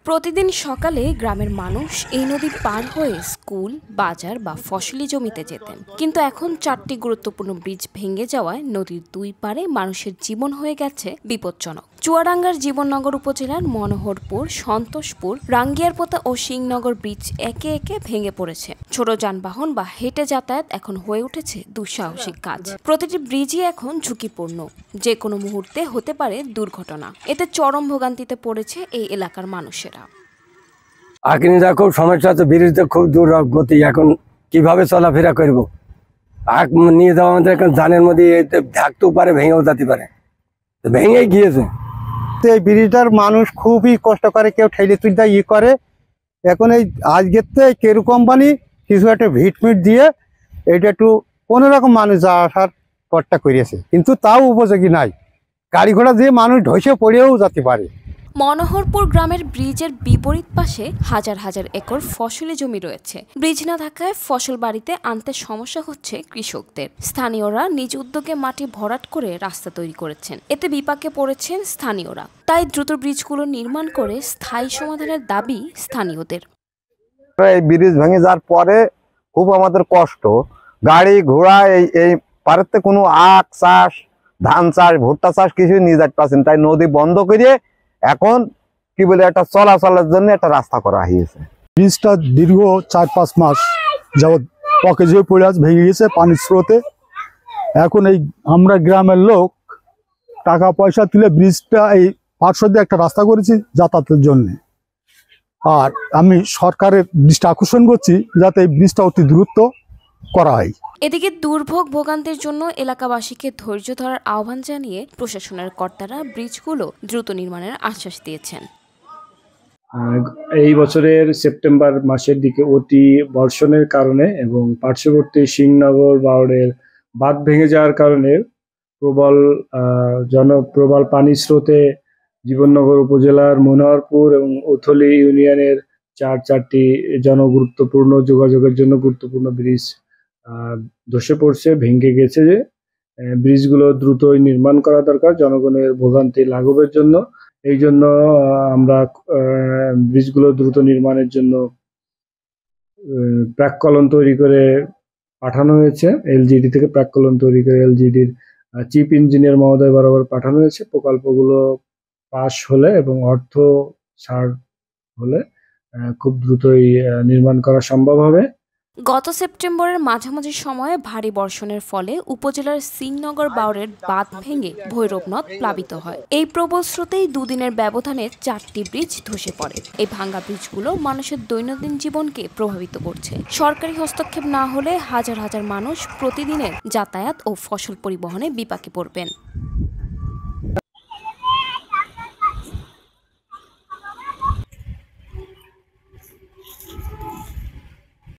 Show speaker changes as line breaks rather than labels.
প্রতিদিন সকালে গ্রামের মানুষ এই নদী পার হয়ে স্কুল, বাজার বা ফসলি জমিতে যেতেন, কিন্তু এখন 4টি গুরুত্বপূর্ণ ব্রিজ ভেঙে যাওয়ায় নদীর দুই পারে মানুষের জীবন হয়ে গেছে বিপজ্জনক। চুয়াডাঙ্গার জীবননগর উপজেলার মনোহরপুর, সন্তোষপুর, রাঙ্গিয়ারপোতা ও সিংনগর ব্রিজ একে একে ভেঙে পড়েছে। ছোট যানবাহন বা হেঁটে যাতায়াত এখন হয়ে উঠেছে দুঃসাহসিক কাজ। প্রতিটি ব্রিজই এখন ঝুঁকিপূর্ণ, যে কোনো মুহূর্তে হতে পারে দুর্ঘটনা। এতে চরম ভোগান্তিতে পড়েছে এই এলাকার মানুষেরা।
আকিনিরা খুব সমস্যা আছে, ব্রিজে খুব দূর গতি, এখন কিভাবে চলাফেরা করবো? আগ নিয়ে যাওয়া আমাদের এখন জানের মধ্যে থাকতেও পারে, ভেঙেও যেতে পারে, ভেঙে গিয়েছে।
এই ব্রিজটার মানুষ খুবই কষ্ট করে, কেউ ঠেলে তুলতে করে। এখন এই আজকের কেরু কোম্পানি কিছু একটা ভিটমিট দিয়ে এটা একটু কোনোরকম মানুষ যা আসার পথটা করিয়েছে, কিন্তু তাও উপযোগী নাই। গাড়ি ঘোড়া দিয়ে মানুষ ধসে পড়েও যেতে পারে।
মনোহরপুর গ্রামের ব্রিজের বিপরীত পাশে হাজার হাজার একর ফসলি জমি রয়েছে। ব্রিজ না থাকায় ফসল বাড়িতে আনতে সমস্যা হচ্ছে কৃষকদের। স্থানীয়রা নিজ উদ্যোগে মাটি ভরাট করে রাস্তা তৈরি করেছেন, এতে বিপাকে পড়েছেন স্থানীয়রা। তাই দ্রুত ব্রিজগুলো নির্মাণ করে স্থায়ী সমাধানের দাবি স্থানীয়দের।
এই ব্রিজ ভেঙে যাওয়ার পরে খুব আমাদের কষ্ট, গাড়ি ঘোড়া এই পারেতে কোনো আখ চাষ, ধান চাষ, ভুট্টা চাষ কিছুই নিয়ে যেতে পারছেন। তাই নদী বন্ধ করে এখন কি বলে একটা চলাচলের জন্য একটা রাস্তা করা হয়েছে।
ব্রিজটা দীর্ঘ 4-5 মাস যাবৎ পকেজ হয়ে পড়ে আছে, ভেঙে গেছে পানির স্রোতে। এখন এই আমরা গ্রামের লোক টাকা পয়সা তুলে ব্রিজটা এই পার্শ্ব দিয়ে একটা রাস্তা করেছি যাতায়াতের জন্য। আর আমি সরকারের দৃষ্টি আকর্ষণ করছি যাতে এই ব্রিজটা অতি দ্রুত করা হয়।
এদিকে দুর্ভোগ ভোগান্তির জন্য এলাকাবাসীকে ধৈর্য ধরার আহ্বান জানিয়ে প্রশাসনের কর্তারা ব্রিজগুলো দ্রুত নির্মাণের আশ্বাস দিয়েছেন।
এই বছরের সেপ্টেম্বর মাসের দিকে অতি বর্ষণের কারণে এবং পার্শ্ববর্তী সিংনগর বাওড়ের বাঁধ ভেঙে যাওয়ার কারণে প্রবল পানির স্রোতে জীবননগর উপজেলার মনোহরপুর এবং উথলি ইউনিয়নের চারটি জনগুরুত্বপূর্ণ যোগাযোগের জন্য গুরুত্বপূর্ণ ব্রিজ ধসে পড়ছে, ভেঙে গেছে। যে ব্রিজগুলো দ্রুতই নির্মাণ করা দরকার জনগণের ভোগান্তি লাঘবের জন্য। এই জন্য আমরা ব্রিজগুলো দ্রুত নির্মাণের জন্য প্রাক্কলন তৈরি করে পাঠানো হয়েছে। এলজিডি থেকে প্রাক্কলন তৈরি করে এলজিডির চিফ ইঞ্জিনিয়ার মহোদয় বরাবর পাঠানো হয়েছে। প্রকল্পগুলো পাস হলে এবং অর্থ ছাড় হলে খুব দ্রুতই নির্মাণ করা সম্ভব হবে।
গত সেপ্টেম্বরের মাঝামাঝি সময়ে ভারী বর্ষণের ফলে উপজেলার সিংনগর বাওড়ের বাঁধ ভেঙে ভৈরব নদ প্লাবিত হয়। এই প্রবল স্রোতেই দুদিনের ব্যবধানে 4টি ব্রিজ ধসে পড়ে। এই ভাঙা ব্রিজগুলো মানুষের দৈনন্দিন জীবনকে প্রভাবিত করছে। সরকারি হস্তক্ষেপ না হলে হাজার হাজার মানুষ প্রতিদিনের যাতায়াত ও ফসল পরিবহনে বিপাকে পড়বেন।